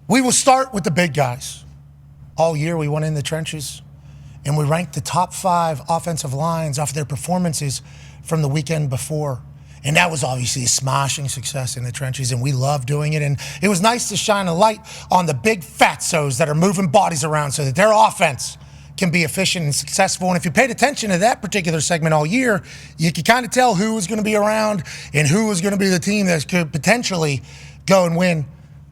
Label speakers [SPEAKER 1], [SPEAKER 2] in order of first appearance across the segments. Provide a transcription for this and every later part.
[SPEAKER 1] We will start with the big guys. All year we went in the trenches and we ranked the top 5 offensive lines off their performances from the weekend before. And that was obviously a smashing success in the trenches, and we love doing it. And it was nice to shine a light on the big fatsos that are moving bodies around so that their offense can be efficient and successful. And if you paid attention to that particular segment all year, you could kind of tell who was going to be around and who was going to be the team that could potentially go and win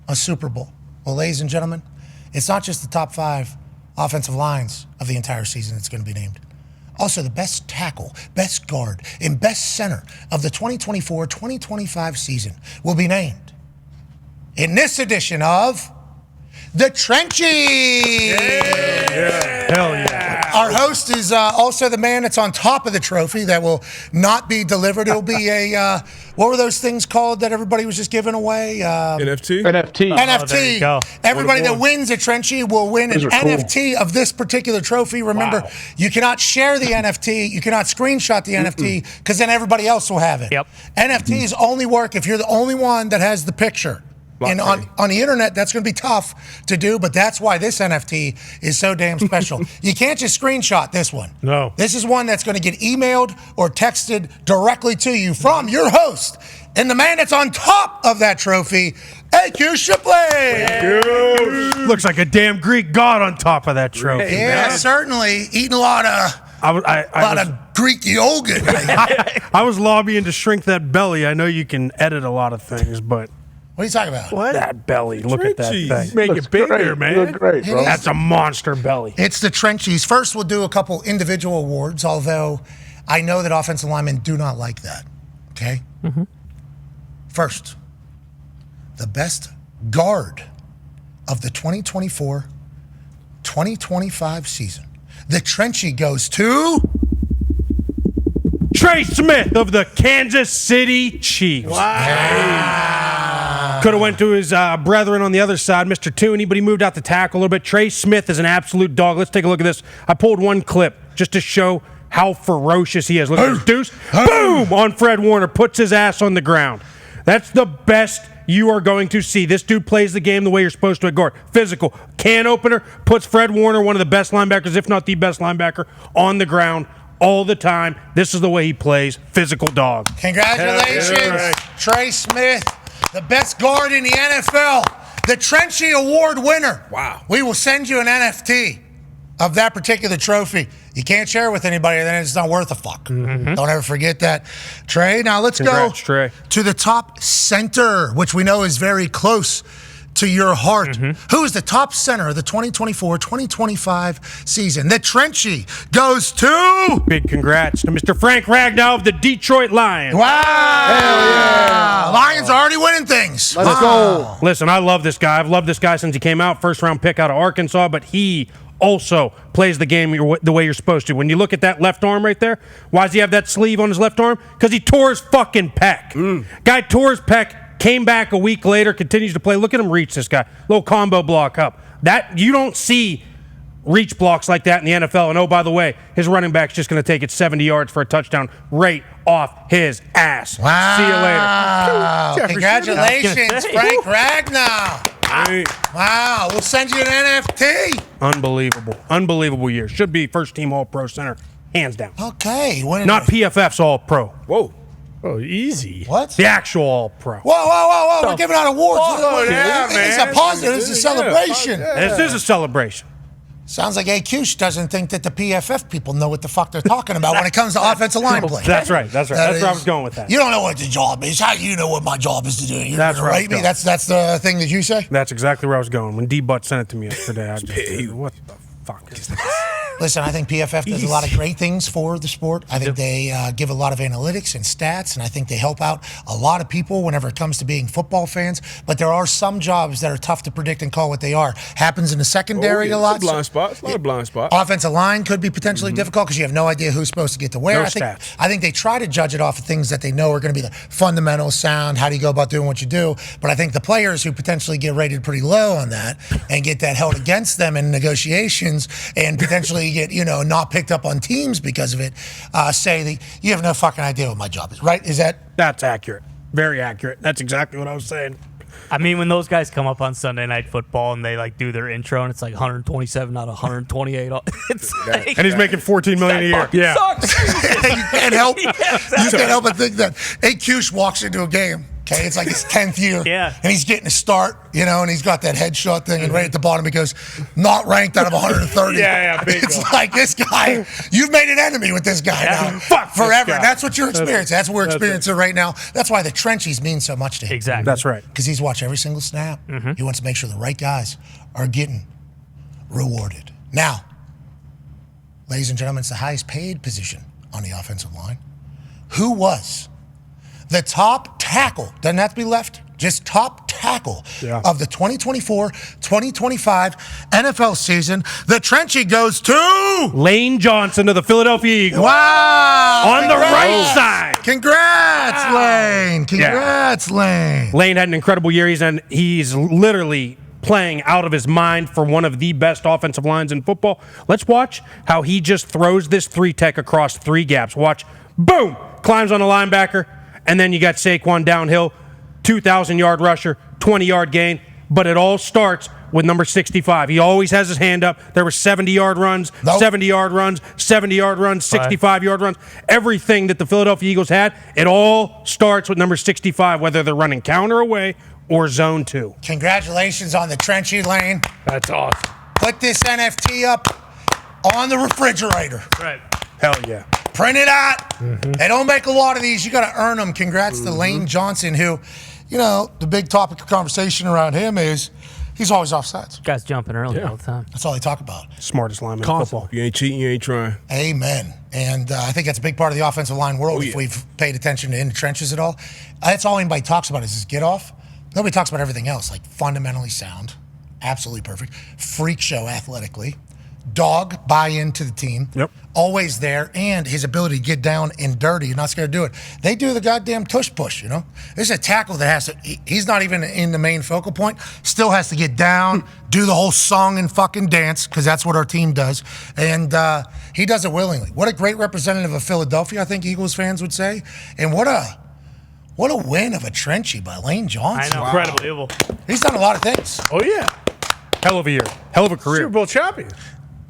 [SPEAKER 1] a Super Bowl. Well, ladies and gentlemen, it's not just the top 5 offensive lines of the entire season that's going to be named. Also, the best tackle, best guard, and best center of the 2024-2025 season will be named in this edition of the Trenchy.
[SPEAKER 2] Hell yeah.
[SPEAKER 1] Our host is also the man that's on top of the trophy that will not be delivered. It'll be a, what were those things called that everybody was just giving away?
[SPEAKER 3] NFT?
[SPEAKER 2] NFT.
[SPEAKER 1] NFT.
[SPEAKER 2] There you go.
[SPEAKER 1] Everybody that wins a Trenchy will win an NFT of this particular trophy. Remember, you cannot share the NFT. You cannot screenshot the NFT because then everybody else will have it.
[SPEAKER 2] Yep.
[SPEAKER 1] NFTs only work if you're the only one that has the picture. And on the internet, that's going to be tough to do, but that's why this NFT is so damn special. You can't just screenshot this one.
[SPEAKER 2] No.
[SPEAKER 1] This is one that's going to get emailed or texted directly to you from your host and the man that's on top of that trophy, AQ Shipley.
[SPEAKER 2] Looks like a damn Greek god on top of that trophy.
[SPEAKER 1] Yeah, certainly. Eating a lot of Greek yogurt.
[SPEAKER 2] I was lobbying to shrink that belly. I know you can edit a lot of things, but
[SPEAKER 1] What are you talking about?
[SPEAKER 2] what? That belly. Look at that thing.
[SPEAKER 3] Make it bigger, man.
[SPEAKER 4] You look great, bro.
[SPEAKER 2] That's a monster belly.
[SPEAKER 1] It's the Trenchies. First, we'll do a couple individual awards, although I know that offensive linemen do not like that. Okay? First, the best guard of the 2024-2025 season. The Trenchy goes to
[SPEAKER 2] Trey Smith of the Kansas City Chiefs.
[SPEAKER 1] Wow.
[SPEAKER 2] Could have went to his brethren on the other side, Mr. Tooney, but he moved out the tackle a little bit. Trey Smith is an absolute dog. Let's take a look at this. I pulled one clip just to show how ferocious he is. Look at this deuce. Boom! On Fred Warner. Puts his ass on the ground. That's the best you are going to see. This dude plays the game the way you're supposed to at guard. Physical. Can opener. Puts Fred Warner, one of the best linebackers, if not the best linebacker, on the ground all the time. This is the way he plays. Physical dog.
[SPEAKER 1] Congratulations, Trey Smith, the best guard in the NFL, the Trenchy Award winner.
[SPEAKER 3] Wow.
[SPEAKER 1] We will send you an NFT of that particular trophy. You can't share it with anybody, then it's not worth a fuck. Don't ever forget that, Trey. Now let's
[SPEAKER 2] Congrats,
[SPEAKER 1] go
[SPEAKER 2] Trey.
[SPEAKER 1] to the top center, which we know is very close to your heart. Who is the top center of the 2024-2025 season? The Trenchy goes to...
[SPEAKER 2] Big congrats to Mr. Frank Ragnow of the Detroit Lions.
[SPEAKER 1] Wow! Lions are already winning things.
[SPEAKER 4] Let's go.
[SPEAKER 2] Listen, I love this guy. I've loved this guy since he came out. First round pick out of Arkansas, but he also plays the game the way you're supposed to. When you look at that left arm right there, why does he have that sleeve on his left arm? Because he tore his fucking pec. Guy tore his pec, came back a week later, continues to play. Look at him reach this guy. Little combo block up. That you don't see reach blocks like that in the NFL. And oh, by the way, his running back's just going to take it 70 yards for a touchdown right off his ass.
[SPEAKER 1] Wow.
[SPEAKER 2] See you later.
[SPEAKER 1] Congratulations, Frank Ragnow. Wow. We'll send you an NFT.
[SPEAKER 2] Unbelievable year. Should be first team All-Pro center, hands down.
[SPEAKER 1] Okay.
[SPEAKER 2] Not PFF's All-Pro.
[SPEAKER 3] Whoa.
[SPEAKER 4] Oh, easy.
[SPEAKER 1] What?
[SPEAKER 2] The actual All-Pro.
[SPEAKER 1] Whoa. We're giving out awards.
[SPEAKER 3] yeah,
[SPEAKER 1] It's
[SPEAKER 3] man.
[SPEAKER 1] a positive. It's a celebration.
[SPEAKER 2] This is a celebration.
[SPEAKER 1] Sounds like AQ doesn't think that the PFF people know what the fuck they're talking about when it comes to offensive line play.
[SPEAKER 2] That's right. That's where I was going with that.
[SPEAKER 1] You don't know what the job is. How do you know what my job is to do? You're
[SPEAKER 2] That's
[SPEAKER 1] gonna
[SPEAKER 2] right.
[SPEAKER 1] rate me? That's the thing that you say?
[SPEAKER 2] That's exactly where I was going. When D-Butt sent it to me yesterday, I just what the fuck is this?
[SPEAKER 1] Listen, I think PFF does a lot of great things for the sport. I think they give a lot of analytics and stats, and I think they help out a lot of people whenever it comes to being football fans. But there are some jobs that are tough to predict and call what they are. Happens in the secondary a lot.
[SPEAKER 3] It's a blind spot. It's a lot of blind spot.
[SPEAKER 1] Offensive line could be potentially difficult because you have no idea who's supposed to get to where.
[SPEAKER 2] No
[SPEAKER 1] I
[SPEAKER 2] stats.
[SPEAKER 1] think they try to judge it off of things that they know are going to be the fundamental sound. How do you go about doing what you do? But I think the players who potentially get rated pretty low on that and get that held against them in negotiations and potentially get, not picked up on teams because of it, say that you have no fucking idea what my job is, right? Is that?
[SPEAKER 2] That's accurate. Very accurate. That's exactly what I was saying.
[SPEAKER 5] I mean, when those guys come up on Sunday Night Football and they like do their intro and it's like 127 out of 128, it's like,
[SPEAKER 2] And he's making $14 million a year.
[SPEAKER 5] yeah. Sucks.
[SPEAKER 1] You can't help.
[SPEAKER 5] Yeah, exactly.
[SPEAKER 1] You can't help but think that. Hey, Cush walks into a game. Okay, it's like his 10th year.
[SPEAKER 5] Yeah.
[SPEAKER 1] And he's getting a start, and he's got that headshot thing, and right at the bottom he goes, not ranked out of 130.
[SPEAKER 3] Yeah, bingo.
[SPEAKER 1] It's like this guy, you've made an enemy with this guy now.
[SPEAKER 2] Fuck this
[SPEAKER 1] forever.
[SPEAKER 2] guy.
[SPEAKER 1] And that's what you're experiencing. That's what we're experiencing right now. That's why the Trenchys mean so much to him.
[SPEAKER 5] Exactly.
[SPEAKER 2] That's right.
[SPEAKER 1] Because he's watched every single snap. He wants to make sure the right guys are getting rewarded. Now, ladies and gentlemen, it's the highest paid position on the offensive line. Who was the top tackle? Doesn't have to be left, just top tackle of the 2024-2025 NFL season. The Trenchy goes to
[SPEAKER 2] Lane Johnson of the Philadelphia Eagles.
[SPEAKER 1] wow
[SPEAKER 2] On the right side.
[SPEAKER 1] Congrats, Lane. Congrats, Lane.
[SPEAKER 2] Lane had an incredible year. He's literally playing out of his mind for one of the best offensive lines in football. Let's watch how he just throws this 3-tech across 3 gaps. Watch. Boom. Climbs on a linebacker. And then you got Saquon downhill, 2,000-yard rusher, 20-yard gain. But it all starts with number 65. He always has his hand up. There were 70-yard runs, 70-yard runs, 70-yard runs, 65-yard runs. Everything that the Philadelphia Eagles had, it all starts with number 65, whether they're running counter away or zone 2.
[SPEAKER 1] Congratulations on the Trenchy, Lane.
[SPEAKER 3] That's awesome.
[SPEAKER 1] Put this NFT up on the refrigerator.
[SPEAKER 5] Right.
[SPEAKER 2] Hell yeah.
[SPEAKER 1] Print it out. They don't make a lot of these. You got to earn them. Congrats to Lane Johnson, who, the big topic of conversation around him is he's always offsides.
[SPEAKER 5] Guys jumping early all the time.
[SPEAKER 1] That's all they talk about.
[SPEAKER 2] Smartest lineman in football.
[SPEAKER 3] You ain't cheating, you ain't trying.
[SPEAKER 1] Amen. And I think that's a big part of the offensive line world if we've paid attention to in the trenches at all. That's all anybody talks about is his get off. Nobody talks about everything else, like fundamentally sound, absolutely perfect, freak show athletically, dog buy into the team, always there, and his ability to get down and dirty. You're not scared to do it. They do the goddamn tush push, This is a tackle that has to, he's not even in the main focal point, still has to get down, do the whole song and fucking dance, because that's what our team does. And he does it willingly. What a great representative of Philadelphia, I think Eagles fans would say. And what a win of a Trenchy by Lane Johnson.
[SPEAKER 5] I know. Incredible.
[SPEAKER 1] He's done a lot of things.
[SPEAKER 3] Oh, yeah.
[SPEAKER 2] Hell of a year. Hell of a career.
[SPEAKER 3] Super Bowl champion.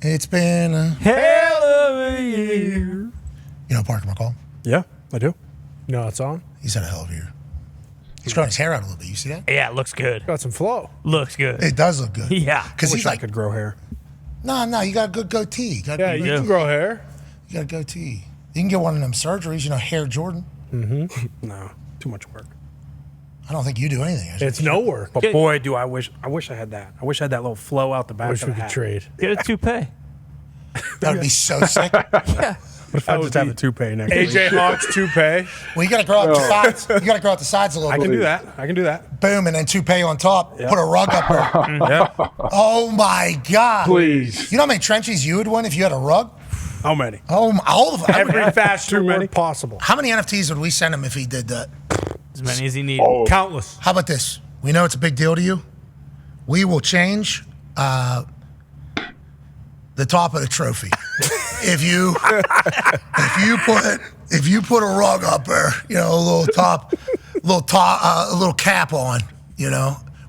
[SPEAKER 1] It's been a
[SPEAKER 5] Hell of a year.
[SPEAKER 1] Parker McCall.
[SPEAKER 2] Yeah, I do.
[SPEAKER 3] No, it's on.
[SPEAKER 1] He's had a hell of a year. He's growing his hair out a little bit. You see that?
[SPEAKER 5] Yeah, it looks good.
[SPEAKER 3] Got some flow.
[SPEAKER 5] Looks good.
[SPEAKER 1] It does look good.
[SPEAKER 5] Yeah.
[SPEAKER 1] Because he's
[SPEAKER 2] I
[SPEAKER 1] like,
[SPEAKER 2] could grow hair.
[SPEAKER 1] no, you got a good goatee. You got
[SPEAKER 3] Yeah, you can grow hair.
[SPEAKER 1] you got a goatee. You can get one of them surgeries, hair Jordan.
[SPEAKER 2] No, too much work.
[SPEAKER 1] I don't think you do anything.
[SPEAKER 3] It's no work.
[SPEAKER 2] But boy, do I wish I had that. I wish I had that little flow out the back
[SPEAKER 3] Wish
[SPEAKER 2] of
[SPEAKER 3] we
[SPEAKER 2] the
[SPEAKER 3] could
[SPEAKER 2] hat.
[SPEAKER 3] trade.
[SPEAKER 5] Get a toupee.
[SPEAKER 1] That would be so sick.
[SPEAKER 5] Yeah.
[SPEAKER 2] What if I just have a toupee next week?
[SPEAKER 3] AJ Hawk's toupee.
[SPEAKER 1] Well, you got to grow out the sides. You got to grow out the sides a little
[SPEAKER 2] I
[SPEAKER 1] bit.
[SPEAKER 2] can do that.
[SPEAKER 1] Boom, and then toupee on top. Put a rug up there.
[SPEAKER 2] Yeah.
[SPEAKER 1] Oh my God.
[SPEAKER 3] Please.
[SPEAKER 1] You know how many trenches you would win if you had a rug?
[SPEAKER 2] How many?
[SPEAKER 1] Oh, all of them.
[SPEAKER 3] Every fast
[SPEAKER 2] Too many.
[SPEAKER 3] word possible.
[SPEAKER 1] How many NFTs would we send him if he did that?
[SPEAKER 5] As many as he needed.
[SPEAKER 3] Countless.
[SPEAKER 1] How about this? We know it's a big deal to you. We will change the top of the trophy. if you put a rug up there, a little cap on,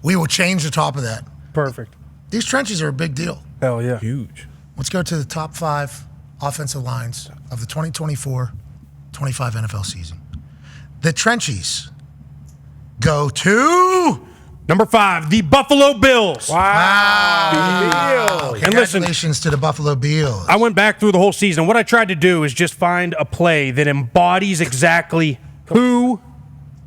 [SPEAKER 1] we will change the top of that.
[SPEAKER 2] Perfect.
[SPEAKER 1] These trenches are a big deal.
[SPEAKER 2] Hell yeah.
[SPEAKER 3] Huge.
[SPEAKER 1] Let's go to the top 5 offensive lines of the 2024-25 NFL season. The Trenchys go to
[SPEAKER 2] Number 5, the Buffalo Bills.
[SPEAKER 1] wow.
[SPEAKER 2] And listen,
[SPEAKER 1] Congratulations to the Buffalo Bills.
[SPEAKER 2] I went back through the whole season. What I tried to do is just find a play that embodies exactly who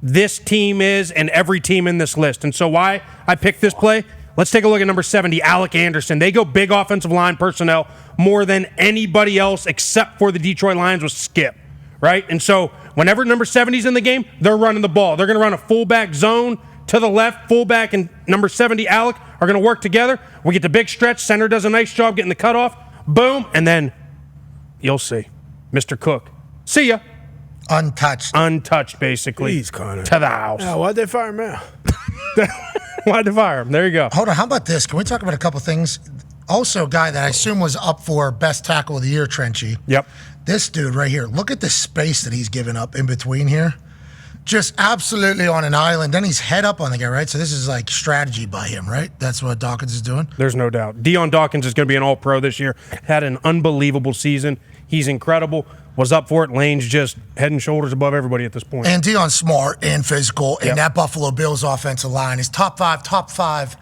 [SPEAKER 2] this team is and every team in this list. And so why I picked this play, let's take a look at number 70, Alec Anderson. They go big offensive line personnel more than anybody else except for the Detroit Lions with Skip, right? And so whenever number 70's in the game, they're running the ball. They're going to run a fullback zone to the left. Fullback and number 70, Alec, are going to work together. We get the big stretch. Center does a nice job getting the cutoff. Boom. And then you'll see. Mr. Cook. See ya.
[SPEAKER 1] Untouched.
[SPEAKER 2] Basically.
[SPEAKER 3] Please, Connor.
[SPEAKER 2] To the house.
[SPEAKER 3] Yeah, why'd they fire him out?
[SPEAKER 2] Why'd they fire him? There you go.
[SPEAKER 1] Hold on. How about this? Can we talk about a couple things? Also, a guy that I assume was up for best tackle of the year, Trenchy.
[SPEAKER 2] Yep.
[SPEAKER 1] This dude right here. Look at the space that he's given up in between here. just absolutely on an island. Then he's head up on the guy, right? So this is like strategy by him, right? That's what Dawkins is doing.
[SPEAKER 2] There's no doubt. Deion Dawkins is going to be an all-pro this year. Had an unbelievable season. He's incredible. Was up for it. Lane's just head and shoulders above everybody at this point.
[SPEAKER 1] And Deion's smart and physical, and that Buffalo Bills offensive line is top five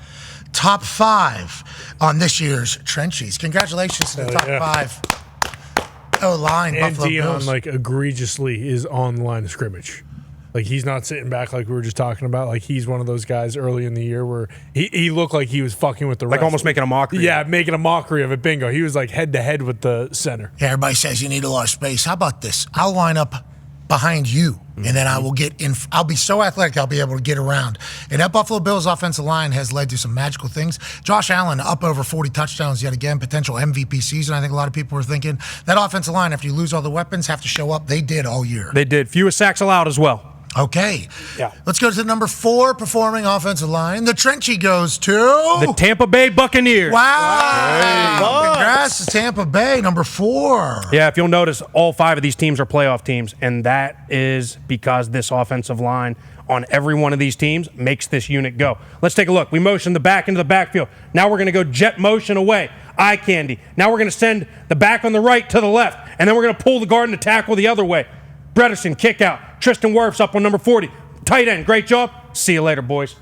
[SPEAKER 1] on this year's Trenchys. Congratulations to the top five O-line
[SPEAKER 4] And
[SPEAKER 1] Buffalo
[SPEAKER 4] Deion,
[SPEAKER 1] Bills.
[SPEAKER 4] like, egregiously is on the line of scrimmage. Like, he's not sitting back like we were just talking about. Like, he's one of those guys early in the year where he looked like he was fucking with the
[SPEAKER 2] Like
[SPEAKER 4] refs.
[SPEAKER 2] almost making a mockery.
[SPEAKER 4] Yeah, making a mockery of it. Bingo. He was like head-to-head with the center.
[SPEAKER 1] Yeah, everybody says you need a lot of space. How about this? I'll line up behind you, and then I will get in. I'll be so athletic, I'll be able to get around. And that Buffalo Bills offensive line has led to some magical things. Josh Allen up over 40 touchdowns yet again, potential MVP season. I think a lot of people were thinking that offensive line, after you lose all the weapons, have to show up. They did all year.
[SPEAKER 2] They did. Fewest sacks allowed as well.
[SPEAKER 1] Okay.
[SPEAKER 2] Yeah.
[SPEAKER 1] Let's go to the number 4 performing offensive line. The Trenchy goes to
[SPEAKER 2] The Tampa Bay Buccaneers.
[SPEAKER 1] Wow. Congrats to Tampa Bay, number 4.
[SPEAKER 2] Yeah, if you'll notice, all 5 of these teams are playoff teams, and that is because this offensive line on every one of these teams makes this unit go. Let's take a look. We motion the back into the backfield. Now we're going to go jet motion away. Eye candy. Now we're going to send the back on the right to the left, and then we're going to pull the guard and the tackle the other way. Bredesen, kick out. Tristan Wirfs up on number 40. Tight end, great job. See you later, boys.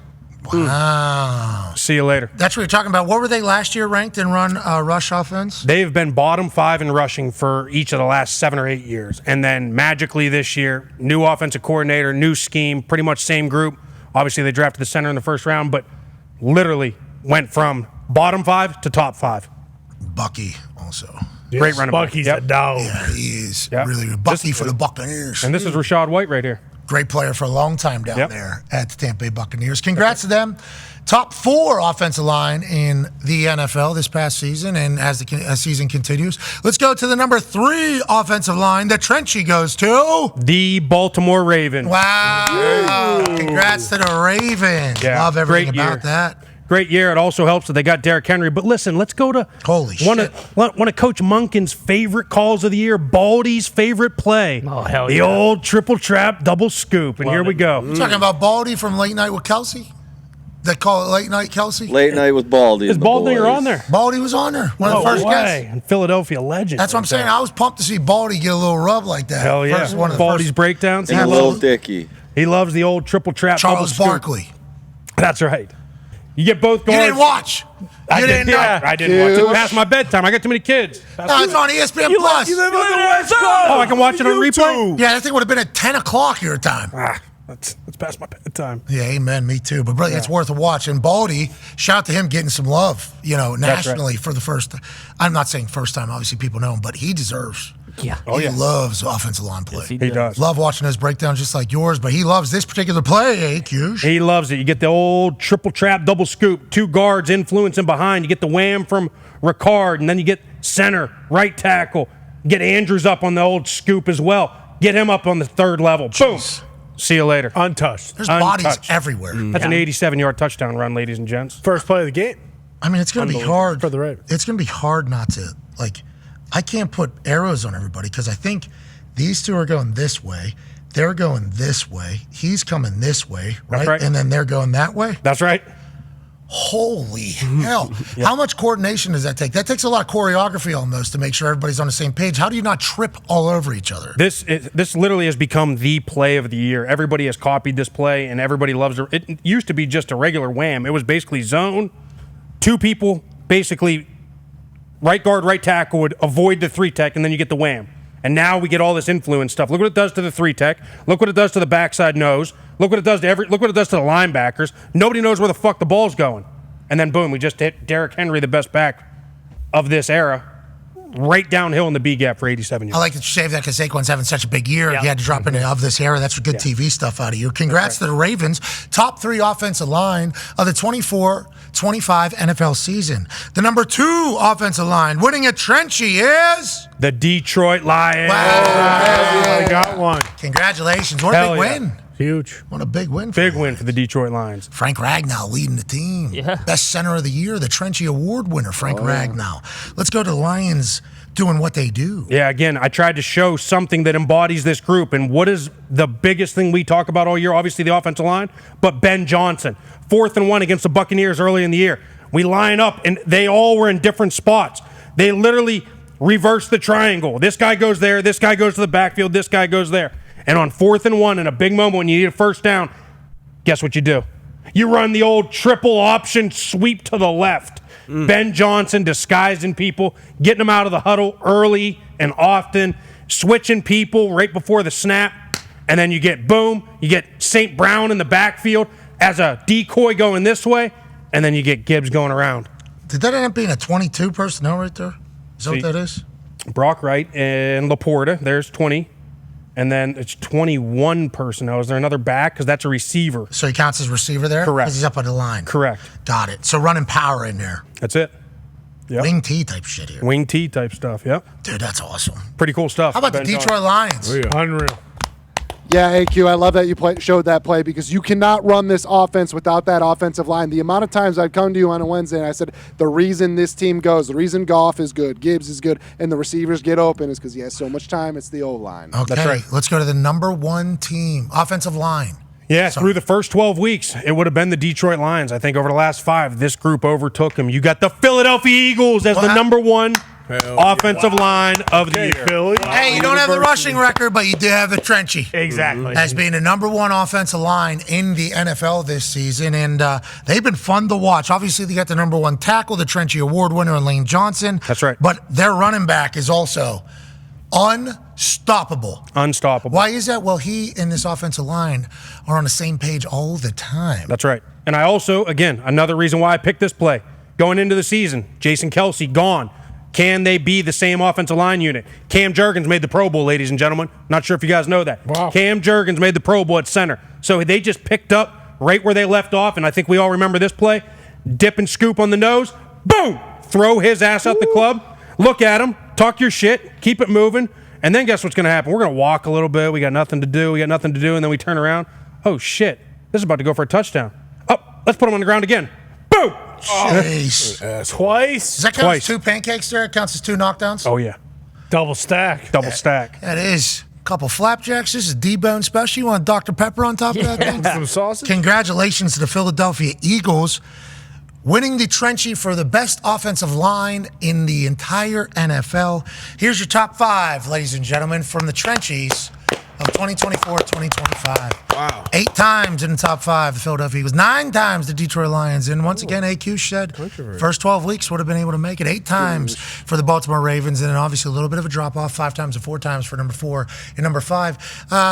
[SPEAKER 1] Wow.
[SPEAKER 2] See you later.
[SPEAKER 1] That's what you're talking about. What were they last year ranked in rush offense?
[SPEAKER 2] They've been bottom 5 in rushing for each of the last 7 or 8 years. And then magically this year, new offensive coordinator, new scheme, pretty much same group. Obviously, they drafted the center in the first round, but literally went from bottom 5 to top 5.
[SPEAKER 1] Bucky also.
[SPEAKER 2] Great running back.
[SPEAKER 4] Bucky's a dog.
[SPEAKER 1] Yeah, he is
[SPEAKER 2] Yep.
[SPEAKER 1] really good. Bucky for the Buccaneers.
[SPEAKER 2] And this is Rashad White right here.
[SPEAKER 1] Great player for a long time down
[SPEAKER 2] Yep.
[SPEAKER 1] there at the Tampa Bay Buccaneers. Congrats to them. Top 4 offensive line in the NFL this past season, and as the season continues. Let's go to the number 3 offensive line. The Trenchy goes to
[SPEAKER 2] The Baltimore Ravens.
[SPEAKER 1] Wow. Congrats to the Ravens.
[SPEAKER 2] Yeah,
[SPEAKER 1] Love everything
[SPEAKER 2] great year.
[SPEAKER 1] about that.
[SPEAKER 2] Great year. It also helps that they got Derrick Henry. But listen, let's go to
[SPEAKER 1] Holy
[SPEAKER 2] one
[SPEAKER 1] shit.
[SPEAKER 2] of Coach Munkin's favorite calls of the year, Baldy's favorite play.
[SPEAKER 5] Oh, hell
[SPEAKER 2] the
[SPEAKER 5] yeah.
[SPEAKER 2] old triple trap, double scoop. And here we go.
[SPEAKER 1] Talking about Baldy from Late Night with Kelsey. They call it Late Night Kelsey.
[SPEAKER 6] Late night with Baldy.
[SPEAKER 2] Is
[SPEAKER 6] and the
[SPEAKER 2] Baldinger
[SPEAKER 6] boys.
[SPEAKER 2] on there?
[SPEAKER 1] Baldy was on there. One of the first guests.
[SPEAKER 2] And Philadelphia legend.
[SPEAKER 1] That's what I'm saying. I was pumped to see Baldy get a little rub like that.
[SPEAKER 2] Hell yeah.
[SPEAKER 1] One of the
[SPEAKER 2] Baldy's
[SPEAKER 1] first-
[SPEAKER 2] breakdowns.
[SPEAKER 6] And Lil Dicky.
[SPEAKER 2] He loves the old triple trap, double
[SPEAKER 1] Charles
[SPEAKER 2] scoop.
[SPEAKER 1] Barkley.
[SPEAKER 2] That's right. You get both
[SPEAKER 1] You
[SPEAKER 2] guards.
[SPEAKER 1] didn't watch.
[SPEAKER 2] I
[SPEAKER 1] You didn't know.
[SPEAKER 2] I didn't watch it past my bedtime. I got too many kids.
[SPEAKER 1] No, it's on ESPN Plus.
[SPEAKER 2] Oh, I can watch it on replay?
[SPEAKER 1] Yeah, that thing would have been at 10 o'clock your time.
[SPEAKER 2] That's past my bedtime.
[SPEAKER 1] Yeah, amen. Me too. But brother, it's worth a watch. And Baldy, shout out to him getting some love, nationally for the first. I'm not saying first time. Obviously, people know him, but he deserves.
[SPEAKER 5] Yeah.
[SPEAKER 1] He loves offensive line play.
[SPEAKER 2] He does.
[SPEAKER 1] Love watching those breakdowns just like yours, but he loves this particular play, Q's.
[SPEAKER 2] He loves it. You get the old triple trap, double scoop, 2 guards influencing behind. You get the wham from Ricard, and then you get center, right tackle. Get Andrews up on the old scoop as well. Get him up on the 3rd level. Boom. See you later.
[SPEAKER 4] Untouched.
[SPEAKER 1] There's bodies
[SPEAKER 2] Untouched.
[SPEAKER 1] everywhere.
[SPEAKER 2] That's an 87-yard touchdown run, ladies and gents.
[SPEAKER 4] First play of the game.
[SPEAKER 1] I mean, it's going to be hard.
[SPEAKER 4] For the Ravens.
[SPEAKER 1] It's going to be hard not to, I can't put arrows on everybody because I think these 2 are going this way. They're going this way. He's coming this way, right?
[SPEAKER 2] right.
[SPEAKER 1] And then they're going that way.
[SPEAKER 2] That's right.
[SPEAKER 1] Holy hell. How much coordination does that take? That takes a lot of choreography almost to make sure everybody's on the same page. How do you not trip all over each other?
[SPEAKER 2] This literally has become the play of the year. Everybody has copied this play, and everybody loves it. It used to be just a regular wham. It was basically zone. 2 people, basically, right guard, right tackle would avoid the 3-tech, and then you get the wham. And now we get all this influence stuff. Look what it does to the 3-tech. Look what it does to the backside nose. Look what it does to Look what it does to the linebackers. Nobody knows where the fuck the ball's going. And then boom, we just hit Derrick Henry, the best back of this era, right downhill in the B gap for 87 yards.
[SPEAKER 1] I like that you saved that because Saquon's having such a big year. He had to drop in of this era. That's good TV stuff out of you. Congrats to the Ravens. Top 3 offensive line of the 24-25 NFL season. The number 2 offensive line winning at Trenchy is
[SPEAKER 2] The Detroit Lions.
[SPEAKER 1] Wow.
[SPEAKER 4] I got one.
[SPEAKER 1] Congratulations. What a
[SPEAKER 2] Hell
[SPEAKER 1] big
[SPEAKER 2] yeah.
[SPEAKER 1] win.
[SPEAKER 4] Huge.
[SPEAKER 1] What a big win. For
[SPEAKER 2] Big
[SPEAKER 1] the
[SPEAKER 2] win for the Detroit Lions.
[SPEAKER 1] Frank Ragnow leading the team.
[SPEAKER 5] Yeah.
[SPEAKER 1] Best center of the year, the Trenchy Award winner, Frank Ragnow. Let's go to Lions doing what they do.
[SPEAKER 2] Yeah, again, I tried to show something that embodies this group. And what is the biggest thing we talk about all year? Obviously, the offensive line, but Ben Johnson. 4th and 1 against the Buccaneers early in the year. We line up, and they all were in different spots. They literally reversed the triangle. This guy goes there. This guy goes to the backfield. This guy goes there. And on 4th and 1, in a big moment when you need a first down, guess what you do? You run the old triple option sweep to the left. Ben Johnson disguising people, getting them out of the huddle early and often, switching people right before the snap, and then you get St. Brown in the backfield as a decoy going this way, and then you get Gibbs going around.
[SPEAKER 1] Did that end up being a 22 personnel right there? Is that what that is?
[SPEAKER 2] Brock Wright and Laporta, there's 20. And then it's 21 personnel. Is there another back? Because that's a receiver.
[SPEAKER 1] So he counts as receiver there?
[SPEAKER 2] Correct.
[SPEAKER 1] Because he's up on the line.
[SPEAKER 2] Correct.
[SPEAKER 1] Got it. So running power in there.
[SPEAKER 2] That's it. Yep.
[SPEAKER 1] Wing T type shit here.
[SPEAKER 2] Wing T type stuff, yep.
[SPEAKER 1] Dude, that's awesome.
[SPEAKER 2] Pretty cool stuff.
[SPEAKER 1] How about the Detroit Lions?
[SPEAKER 4] Unreal.
[SPEAKER 7] Yeah, AQ, I love that you showed that play because you cannot run this offense without that offensive line. The amount of times I've come to you on a Wednesday and I said the reason this team goes, the reason Goff is good, Gibbs is good, and the receivers get open is because he has so much time. It's the O-line.
[SPEAKER 1] Okay,
[SPEAKER 2] That's right.
[SPEAKER 1] Let's go to the number one team, offensive line.
[SPEAKER 2] Yeah, through the first 12 weeks, it would have been the Detroit Lions. I think over the last 5, this group overtook them. You got the Philadelphia Eagles as the number 1 offensive line of the year.
[SPEAKER 4] Philly.
[SPEAKER 1] Hey, you don't have the rushing record, but you do have the Trenchy.
[SPEAKER 5] Exactly.
[SPEAKER 1] As being the number 1 offensive line in the NFL this season, and they've been fun to watch. Obviously, they got the number 1 tackle, the Trenchy Award winner, Lane Johnson.
[SPEAKER 2] That's right.
[SPEAKER 1] But their running back is also unstoppable.
[SPEAKER 2] Unstoppable.
[SPEAKER 1] Why is that? Well, he and this offensive line are on the same page all the time.
[SPEAKER 2] That's right. And I also, again, another reason why I picked this play. Going into the season, Jason Kelsey gone. Can they be the same offensive line unit? Cam Jurgens made the Pro Bowl, ladies and gentlemen. Not sure if you guys know that.
[SPEAKER 4] Wow.
[SPEAKER 2] Cam Jurgens made the Pro Bowl at center. So they just picked up right where they left off, and I think we all remember this play. Dip and scoop on the nose. Boom! Throw his ass out the club. Look at him. Talk your shit. Keep it moving. And then guess what's going to happen? We're going to walk a little bit. We got nothing to do. And then we turn around. Oh, shit. This is about to go for a touchdown. Oh, let's put him on the ground again. Boom!
[SPEAKER 1] Jeez.
[SPEAKER 4] Twice.
[SPEAKER 1] Does that count as 2 pancakes there? It counts as 2 knockdowns?
[SPEAKER 2] Oh, yeah.
[SPEAKER 4] Double stack.
[SPEAKER 2] Double stack.
[SPEAKER 1] That is a couple flapjacks. This is D-Bone special. You want Dr. Pepper on top of that thing?
[SPEAKER 4] Some sausage.
[SPEAKER 1] Congratulations to the Philadelphia Eagles winning the Trenchy for the best offensive line in the entire NFL. Here's your top 5, ladies and gentlemen, from the Trenchys of 2024-2025.
[SPEAKER 3] Wow.
[SPEAKER 1] 8 times in the top 5, the Philadelphia Eagles. 9 times the Detroit Lions. And once again, AQ said first 12 weeks would have been able to make it. 8 times for the Baltimore Ravens. And then obviously a little bit of a drop-off, 5 times and 4 times for number 4 and number 5.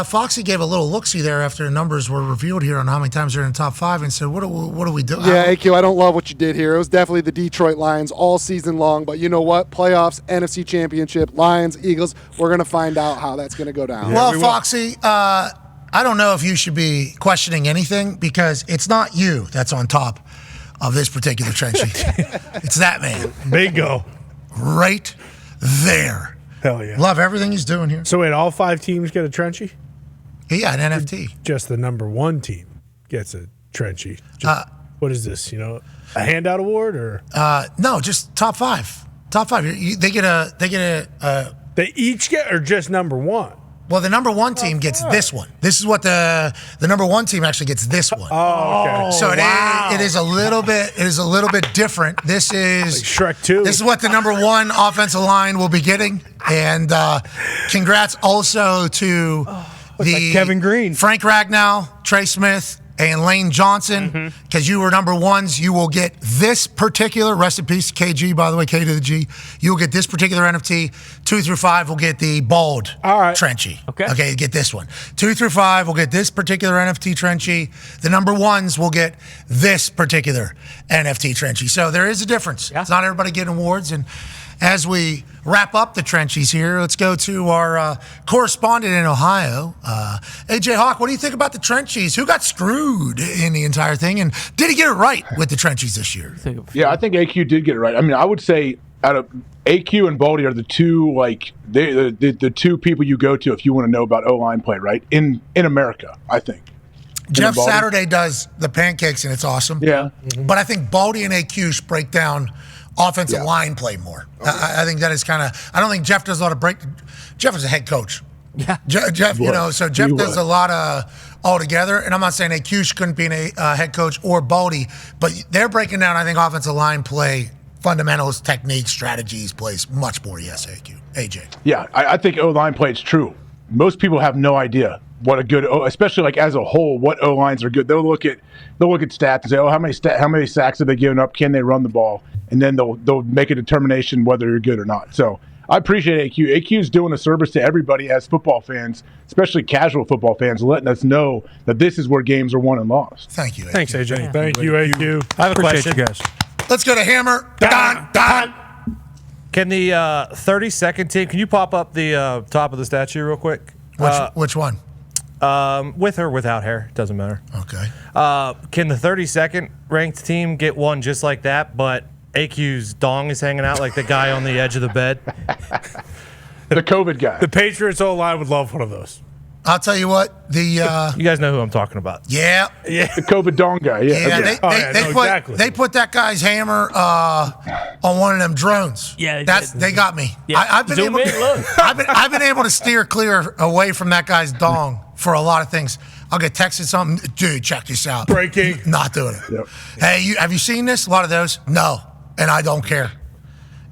[SPEAKER 1] Foxy gave a little look-see there after the numbers were revealed here on how many times they're in the top 5 and said, what do we do?
[SPEAKER 7] Yeah, AQ, I don't love what you did here. It was definitely the Detroit Lions all season long. But you know what? Playoffs, NFC Championship, Lions, Eagles, we're going to find out how that's going to go down.
[SPEAKER 1] Well, Foxy, I don't know if you should be questioning anything because it's not you that's on top of this particular Trenchy. It's that man.
[SPEAKER 4] Bingo.
[SPEAKER 1] Right there.
[SPEAKER 4] Hell yeah.
[SPEAKER 1] Love everything he's doing here.
[SPEAKER 4] So wait, all 5 teams get a Trenchy?
[SPEAKER 1] Yeah, an NFT.
[SPEAKER 4] Just the number 1 team gets a Trenchy. What is this? A handout award or?
[SPEAKER 1] No, just top 5. Top 5. They get a.
[SPEAKER 4] They each get or just number 1?
[SPEAKER 1] Well, the number 1 team gets this one. This is what the number 1 team actually gets this one.
[SPEAKER 4] Oh, okay.
[SPEAKER 1] So it is a little bit different. This is
[SPEAKER 4] like Shrek 2.
[SPEAKER 1] This is what the number 1 offensive line will be getting. And congrats also to
[SPEAKER 2] like Kevin Green,
[SPEAKER 1] Frank Ragnow, Trey Smith, and Lane Johnson, because you were number 1s. You will get this particular, rest in peace, KG, by the way, K to the G. You will get this particular NFT. 2 through 5 will get the bald Trenchy. Okay, get this one. 2 through 5 will get this particular NFT Trenchy. The number 1s will get this particular NFT Trenchy. So there is a difference. Yeah. It's not everybody getting awards. And as we wrap up the Trenchies here, let's go to our correspondent in Ohio, AJ Hawk. What do you think about the Trenchies? Who got screwed in the entire thing, and did he get it right with the Trenchies this year?
[SPEAKER 8] Yeah, I think AQ did get it right. I mean, I would say out of AQ and Baldy are the two the 2 people you go to if you want to know about O-line play, right? In America, I think.
[SPEAKER 1] Jeff
[SPEAKER 8] Baldy?
[SPEAKER 1] Saturday does the pancakes, and it's awesome.
[SPEAKER 8] Yeah.
[SPEAKER 1] But I think Baldy and AQ should break down offensive line play more. I think that is kind of. I don't think Jeff does a lot of break. Jeff is a head coach.
[SPEAKER 5] Yeah.
[SPEAKER 1] Jeff, so Jeff
[SPEAKER 8] He
[SPEAKER 1] does
[SPEAKER 8] would.
[SPEAKER 1] a lot of all together. And I'm not saying AQ couldn't be a head coach or Baldy, but they're breaking down, I think, offensive line play fundamentals, techniques, strategies, plays much more. Yes, AJ.
[SPEAKER 8] Yeah, I think O-line play is true. Most people have no idea what a good, especially like as a whole, what O-lines are good. They'll look at stats and say, how many sacks have they given up? Can they run the ball? And then they'll make a determination whether you're good or not. So I appreciate AQ. AQ is doing a service to everybody as football fans, especially casual football fans, letting us know that this is where games are won and lost.
[SPEAKER 1] Thank you, AQ.
[SPEAKER 2] Thanks, AJ.
[SPEAKER 4] Thank you, AQ.
[SPEAKER 5] I have a
[SPEAKER 2] Appreciate
[SPEAKER 5] question.
[SPEAKER 2] you guys.
[SPEAKER 1] Let's go to Hammer. Dahn.
[SPEAKER 9] Can the 32nd team, can you pop up the top of the statue real quick?
[SPEAKER 1] Which one?
[SPEAKER 9] With or without hair, doesn't matter.
[SPEAKER 1] Okay.
[SPEAKER 9] Can the 32nd ranked team get one just like that, but AQ's dong is hanging out like the guy on the edge of the bed?
[SPEAKER 8] The COVID guy.
[SPEAKER 4] The Patriots O-line would love one of those.
[SPEAKER 1] I'll tell you what.
[SPEAKER 9] You guys know who I'm talking about.
[SPEAKER 1] Yeah.
[SPEAKER 8] The COVID dong guy. Yeah.
[SPEAKER 4] Exactly.
[SPEAKER 1] They put that guy's hammer on one of them drones.
[SPEAKER 5] Yeah,
[SPEAKER 1] they got me.
[SPEAKER 5] Yeah.
[SPEAKER 1] I've been
[SPEAKER 5] Zoom
[SPEAKER 1] able.
[SPEAKER 5] in, look.
[SPEAKER 1] I've been able to steer clear away from that guy's dong for a lot of things. I'll get texted something, dude. Check this out.
[SPEAKER 4] Breaking.
[SPEAKER 1] Not doing it.
[SPEAKER 8] Yep.
[SPEAKER 1] Hey, have you seen this? A lot of those. No, and I don't care.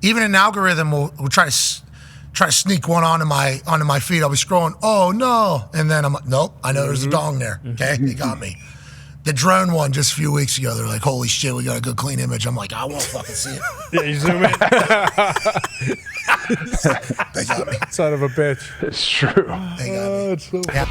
[SPEAKER 1] Even an algorithm will try to sneak one onto my feed. I'll be scrolling. Oh no, and then I'm like, nope. I know there's a dong there. Okay, they got me. The drone one just a few weeks ago. They're like, holy shit, we got a good clean image. I'm like, I won't fucking see it.
[SPEAKER 4] Yeah, you zoom in.
[SPEAKER 1] They got me.
[SPEAKER 4] Son of a bitch.
[SPEAKER 8] It's true.
[SPEAKER 1] They got me.
[SPEAKER 4] It's so
[SPEAKER 1] Yeah.